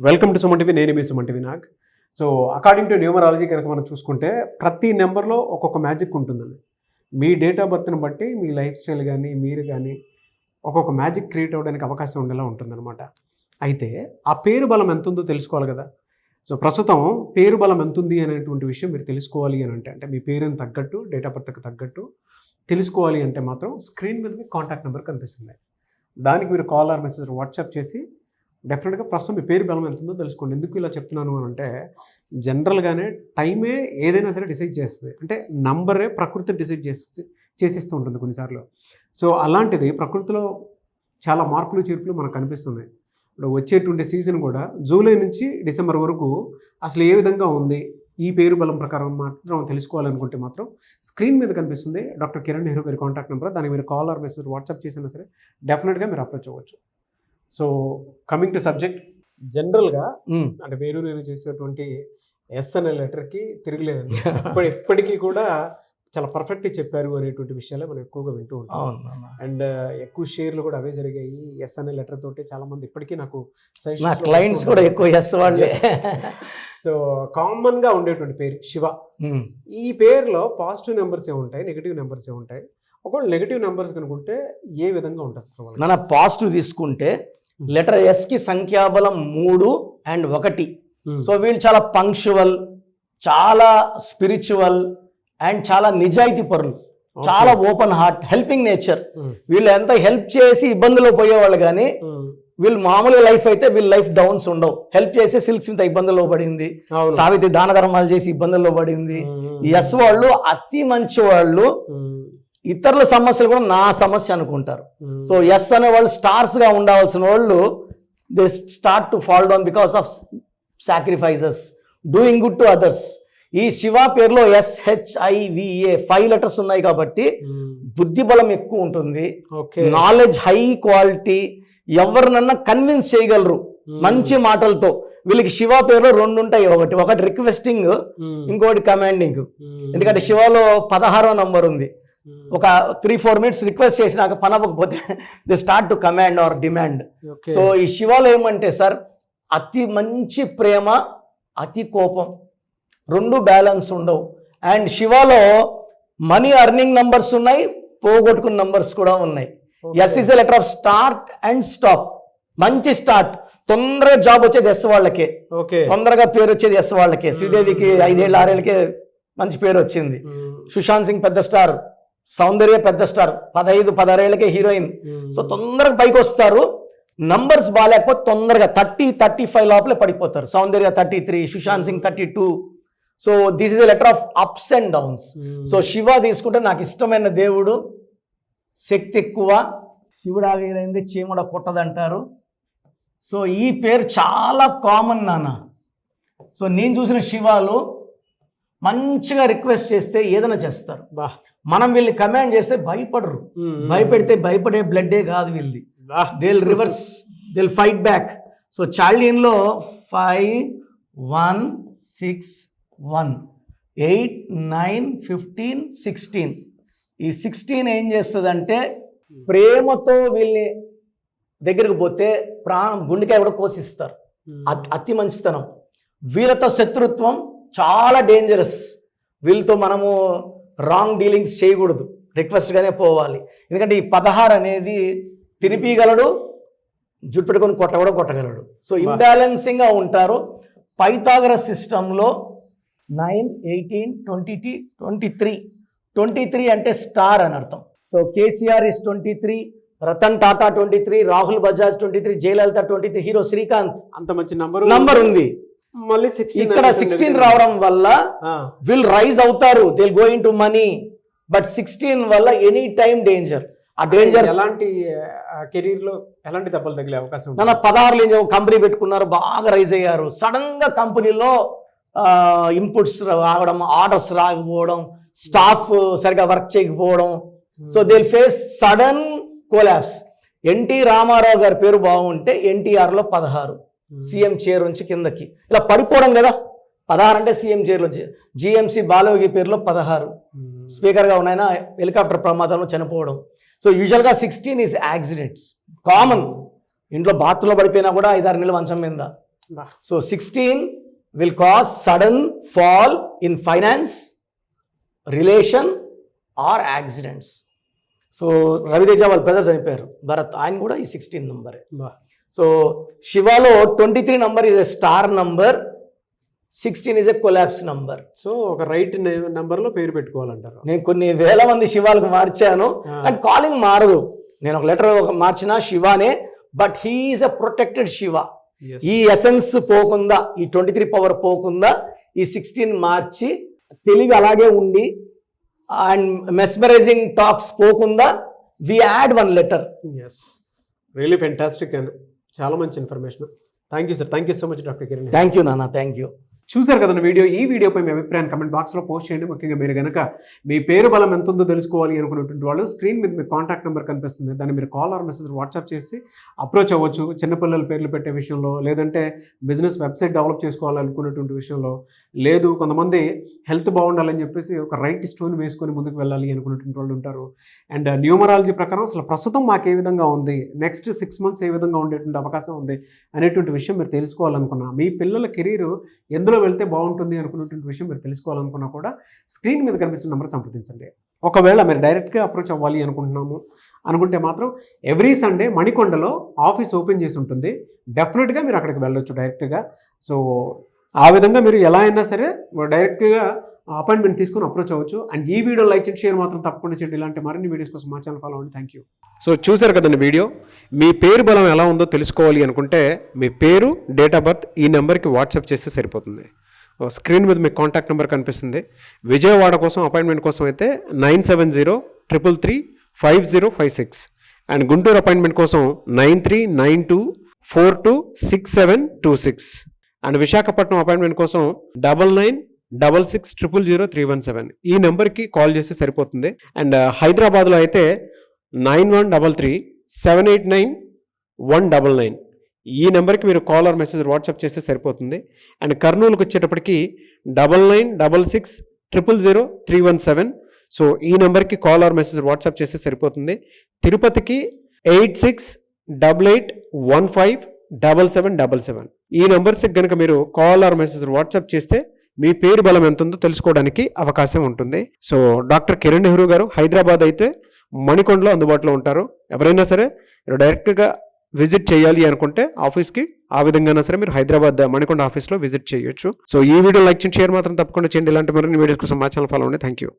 Welcome to Suman TV. నేను మీ Suman TV Nag. So according to numerology కనుక మనం చూసుకుంటే ప్రతి నెంబర్లో ఒక్కొక్క మ్యాజిక్ ఉంటుందండి. మీ డేట్ ఆఫ్ బర్త్ని బట్టి మీ లైఫ్ స్టైల్ కానీ మీరు కానీ ఒక్కొక్క మ్యాజిక్ క్రియేట్ అవ్వడానికి అవకాశం ఉండేలా ఉంటుందన్నమాట. అయితే ఆ పేరు బలం ఎంత ఉందో తెలుసుకోవాలి కదా. సో ప్రస్తుతం పేరు బలం ఎంత ఉంది అనేటువంటి విషయం మీరు తెలుసుకోవాలి అని అంటే మీ పేరుని తగ్గట్టు డేట్ ఆఫ్ బర్త్కి తగ్గట్టు తెలుసుకోవాలి అంటే మాత్రం స్క్రీన్ మీద మీ కాంటాక్ట్ నెంబర్ కనిపిస్తుంది. దానికి మీరు కాల్ ఆర్ మెసేజ్ వాట్సాప్ చేసి డెఫినెట్గా ప్రస్తుతం మీ పేరు బలం ఎంత ఉందో తెలుసుకోండి. ఎందుకు ఇలా చెప్తున్నాను అని అంటే జనరల్గానే టైమే ఏదైనా సరే డిసైడ్ చేస్తుంది. అంటే నంబరే ప్రకృతిని డిసైడ్ చేసేస్తూ ఉంటుంది కొన్నిసార్లు. సో అలాంటిది ప్రకృతిలో చాలా మార్పులు చేర్పులు మనకు కనిపిస్తున్నాయి. ఇప్పుడు వచ్చేటువంటి సీజన్ కూడా జూలై నుంచి డిసెంబర్ వరకు అసలు ఏ విధంగా ఉంది ఈ పేరు బలం ప్రకారం మాత్రం తెలుసుకోవాలనుకుంటే మాత్రం స్క్రీన్ మీద కనిపిస్తుంది డాక్టర్ కిరణ్ నెహ్రూ గారి కాంటాక్ట్ నెంబర్. దానికి మీరు కాల్ ఆర్ మెసేజ్ వాట్సాప్ చేసినా సరే డెఫినెట్గా మీరు అప్రోచ్ అవ్వచ్చు. సో కమింగ్ టు సబ్జెక్ట్, జనరల్గా అంటే మీరు నేను చేసినటువంటి ఎస్ అనే లెటర్కి తిరగలేదండి. ఎప్పటికీ కూడా చాలా పర్ఫెక్ట్గా చెప్పారు అనేటువంటి విషయాలే మనం ఎక్కువగా వింటూ ఉంటాం. అండ్ ఎక్కువ షేర్లు కూడా అవే జరిగాయి ఎస్ అనే లెటర్ తోటి. చాలా మంది ఇప్పటికీ నాకు క్లయింట్స్ కూడా ఎక్కువ ఎస్ వాళ్ళే. సో కామన్గా ఉండేటువంటి పేరు శివ. ఈ పేరులో పాజిటివ్ నెంబర్స్ ఏ ఉంటాయి, నెగిటివ్ నెంబర్స్ ఏ ఉంటాయి. ఒకవేళ నెగిటివ్ నెంబర్స్ కనుకుంటే ఏ విధంగా ఉంటుంది? మన పాజిటివ్ తీసుకుంటే లెటర్ ఎస్ కి సంఖ్యాబలం 3 and 1. సో వీళ్ళు చాలా పంక్చువల్, చాలా స్పిరిచువల్ అండ్ చాలా నిజాయితీ పరులు, చాలా ఓపెన్ హార్ట్, హెల్పింగ్ నేచర్. వీళ్ళు ఎంత హెల్ప్ చేసి ఇబ్బందులు పోయేవాళ్ళు కానీ వీళ్ళు మామూలుగా లైఫ్ అయితే వీళ్ళ లైఫ్ డౌన్స్ ఉండవు. హెల్ప్ చేసి సిల్క్ స్మిత ఇబ్బందుల్లో పడింది, సావిత్రి దాన ధర్మాలు చేసి ఇబ్బందుల్లో పడింది. ఎస్ వాళ్ళు అతి మంచి వాళ్ళు, ఇతరుల సమస్యలు కూడా నా సమస్య అనుకుంటారు. సో ఎస్ అనే వాళ్ళు స్టార్స్ గా ఉండాల్సిన వాళ్ళు they start to fall down because of sacrifices, doing good to others. ఈ శివ పేరులో SHIVA 5 letters ఉన్నాయి కాబట్టి బుద్ధి బలం ఎక్కువ ఉంటుంది, నాలెడ్జ్ హై క్వాలిటీ, ఎవరినన్నా కన్విన్స్ చేయగలరు మంచి మాటలతో. వీళ్ళకి శివ పేరులో 2 ఉంటాయి, ఒకటి రిక్వెస్టింగ్, ఇంకోటి కమాండింగ్. ఎందుకంటే శివలో 16వ నంబర్ ఉంది. ఒక 3-4 minutes రిక్వెస్ట్ చేసినాక పని అవ్వకపోతే they start to command or demand. So ఈ శివలో ఏమంటే సార్ అతి మంచి ప్రేమ, అతి కోపం, 2 బ్యాలెన్స్ ఉండవు. అండ్ శివలో మనీ అర్నింగ్ నంబర్స్ ఉన్నాయి, పోగొట్టుకున్న నంబర్స్ కూడా ఉన్నాయి. S is a letter of start and stop. మంచి స్టార్ట్, తొందరగా జాబ్ వచ్చేది ఎస్ వాళ్ళకే, తొందరగా పేరు వచ్చేది ఎస్ వాళ్ళకే. శ్రీదేవికి 5 ఏళ్ళ 6 ఏళ్ళకే మంచి పేరు వచ్చింది. సుశాంత్ సింగ్ పెద్ద స్టార్, సౌందర్య పెద్ద స్టార్, 15-16 ఏళ్ళకే హీరోయిన్. సో తొందరగా పైకి వస్తారు. నంబర్స్ బాగాలేకపోతే తొందరగా 30-35 లోపలే పడిపోతారు. Soundarya 33, Sushant Singh 32. So this is a letter of ups and downs. So Shiva తీసుకుంటే నాకు ఇష్టమైన దేవుడు, శక్తి ఎక్కువ, శివుడు ఆగైంది చీముడ పుట్టదంటారు. సో ఈ పేరు చాలా కామన్ నాన్న. సో నేను చూసిన శివాలు మంచిగా రిక్వెస్ట్ చేస్తే ఏదైనా చేస్తారు. మనం వీళ్ళని కమాండ్ చేస్తే భయపడరు. భయపెడితే భయపడే బ్లడ్డే కాదు వీళ్ళది. They will reverse, they will fight back. So చార్లీన్లో 5, 1, 6, 1, 8, 9, 15, 16. ఈ 16 ఏం చేస్తుందంటే ప్రేమతో వీళ్ళని దగ్గరకు పోతే ప్రాణం గుండెకాయ కూడా కోసిస్తారు. అతి మంచితనం. వీళ్ళతో శత్రుత్వం చాలా డేంజరస్. వీళ్ళతో మనము రాంగ్ డీలింగ్స్ చేయకూడదు, రిక్వెస్ట్గానే పోవాలి. ఎందుకంటే ఈ 16 అనేది తినిపీయగలడు, జుట్టు పెట్టుకొని కొట్టగలడు. సో ఇంబ్యాలెన్సింగ్గా ఉంటారు. పైథాగరస్ సిస్టంలో 9, 18, 20, 23 అంటే స్టార్ అని అర్థం. So KCR is 23, Ratan Tata 23, Rahul Bajaj 23, Jayalalitha 23, hero Srikanth. అంత మంచి నంబర్ ఉంది. మళ్ళీ 16 ఇక్కడ 16 రావడం వల్ల విల్ రైజ్ అవుతారు, they will go into money. But 16 వల్ల ఎనీ టైం డేంజర్. ఆ డేంజర్ ఎలాంటి కెరీర్ లో ఎలాంటి దెబ్బలు తగిలే అవకాశం ఉంది? 16 కంపెనీ పెట్టుకున్నారు, బాగా రైజ్ అయ్యారు. సడన్ గా కంపెనీలో ఇన్పుట్స్ రావడం, ఆర్డర్స్ రాకపోవడం, స్టాఫ్ సరిగా వర్క్ చేయకపోవడం. So they will face sudden collapse. NT Ramarao గారి పేరు బాగుంటే ఎన్టీఆర్లో 16, సీఎం చైర్ నుంచి కిందకి ఇలా పడిపోవడం కదా. 16 అంటే సీఎం చైర్ నుంచి. జిఎంసి బాలయోగి పేరులో 16, స్పీకర్గా ఉన్నాయన హెలికాప్టర్ ప్రమాదంలో చనిపోవడం. సో యూజువల్గా 16 ఈజ్ యాక్సిడెంట్స్ కామన్. ఇంట్లో బాత్రూంలో పడిపోయినా కూడా 5-6 నెలల మంచం మీద. So 16 will cause sudden fall in finance, relation or accidents. So Raviteja వాళ్ళ బ్రదర్ చనిపోయారు, భరత్, ఆయన కూడా ఈ 16 నంబరే. సో శివాలో 23 number is a star number, 16 is a collapse number. So ఒక రైట్ నెంబర్లో పేరు పెట్టుకోవాలంటారు. నేను కొన్ని వేల మంది శివాలకు మార్చాను, అండ్ కాలింగ్ మారదు. నేను ఒక లెటర్ మార్చినా శివానే, but he is a protected Shiva. ఈ ఎసెన్స్ పోకుండా, ఈ 23 పవర్ పోకుండా ఈ 16 మార్చి తెలివి అలాగే ఉండి అండ్ మెస్మరైజింగ్ టాక్స్ పోకుండా we add 1 letter. Yes, really fantastic and చాలా మంచి information. Thank you sir, thank you so much doctor Kiran. Thank you నాన్న, థ్యాంక్ యూ. చూసారు కదండి వీడియో. ఈ వీడియోపై మీ అభిప్రాయాన్ని కమెంట్ బాక్స్లో పోస్ట్ చేయండి. ముఖ్యంగా మీరు కనుక మీ పేరు బలం ఎంత ఉందో తెలుసుకోవాలి అనుకున్నటువంటి వాళ్ళు స్క్రీన్ మీద మీ కాంటాక్ట్ నెంబర్ కనిపిస్తుంది, దాన్ని మీరు కాల్ ఆర్ మెసేజ్ వాట్సాప్ చేసి అప్రోచ్ అవ్వచ్చు. చిన్నపిల్లల పేర్లు పెట్టే విషయంలో, లేదంటే బిజినెస్ వెబ్సైట్ డెవలప్ చేసుకోవాలనుకున్నటువంటి విషయంలో, లేదు కొంతమంది హెల్త్ బాగుండాలని చెప్పేసి ఒక రైట్ స్టోన్ వేసుకొని ముందుకు వెళ్ళాలి అనుకున్నటువంటి వాళ్ళు ఉంటారు. అండ్ న్యూమరాలజీ ప్రకారం అసలు ప్రస్తుతం మాకు ఏ విధంగా ఉంది, నెక్స్ట్ 6 months ఏ విధంగా ఉండేటువంటి అవకాశం ఉంది అనేటువంటి విషయం మీరు తెలుసుకోవాలనుకున్నా, మీ పిల్లల కెరీర్ ఎందులో వెళ్తే బాగుంటుంది అనుకున్నటువంటి విషయం మీరు తెలుసుకోవాలనుకున్నా కూడా స్క్రీన్ మీద కనిపిస్తున్న నెంబర్ సంప్రదించండి. ఒకవేళ మీరు డైరెక్ట్గా అప్రోచ్ అవ్వాలి అనుకుంటే మాత్రం ఎవ్రీ సండే మణికొండలో ఆఫీస్ ఓపెన్ చేసి ఉంటుంది. డెఫినెట్గా మీరు అక్కడికి వెళ్ళొచ్చు డైరెక్ట్గా. సో ఆ విధంగా మీరు ఎలా అయినా సరే డైరెక్ట్గా అపాయింట్మెంట్ తీసుకొని అప్రోచ్ అవ్వచ్చు. అండ్ ఈ వీడియో లైక్ చేయండి, షేర్ మాత్రం తప్పకుండా చేయండి. ఇలాంటి మరిన్ని వీడియోస్ కోసం మా ఛానల్ ఫాలో అవ్వండి. Thank you. సో చూసారు కదండి వీడియో. మీ పేరు బలం ఎలా ఉందో తెలుసుకోవాలి అనుకుంటే మీ పేరు, డేట్ ఆఫ్ బర్త్ ఈ నెంబర్కి వాట్సాప్ చేస్తే సరిపోతుంది. స్క్రీన్ మీద మీకు కాంటాక్ట్ నెంబర్ కనిపిస్తుంది. విజయవాడ కోసం అపాయింట్మెంట్ కోసం అయితే 9703335056 అండ్ గుంటూరు అపాయింట్మెంట్ కోసం 9392426726 అండ్ విశాఖపట్నం అపాయింట్మెంట్ కోసం 9966600317 ఈ నెంబర్కి కాల్ చేస్తే సరిపోతుంది. అండ్ హైదరాబాద్లో అయితే 9133789199 ఈ నెంబర్కి మీరు కాల్ ఆర్ మెసేజ్ వాట్సాప్ చేస్తే సరిపోతుంది. అండ్ కర్నూలుకి వచ్చేటప్పటికి 9966000317 సో ఈ నెంబర్కి కాల్ ఆర్ మెసేజ్ వాట్సాప్ చేస్తే సరిపోతుంది. తిరుపతికి 8688157777 ఈ నెంబర్స్కి కనుక మీరు కాల్ ఆర్ మెసేజ్ వాట్సాప్ చేస్తే మీ పేరు బలం ఎంత ఉందో తెలుసుకోవడానికి అవకాశం ఉంటుంది. సో డాక్టర్ కిరణ్ నెహ్రూ గారు హైదరాబాద్ అయితే మణికొండలో అందుబాటులో ఉంటారు. ఎవరైనా సరే డైరెక్ట్గా విజిట్ చేయాలి అనుకుంటే ఆఫీస్కి, ఆ విధంగా సరే మీరు హైదరాబాద్ మణికొండ ఆఫీస్లో విజిట్ చేయొచ్చు. సో ఈ వీడియో లైక్ చేయండి, షేర్ మాత్రం తప్పకుండా చేయండి. ఇలాంటి మరిన్ని వీడియోస్ కోసం మా ఛానల్ ఫాలో అవ్వండి. Thank you.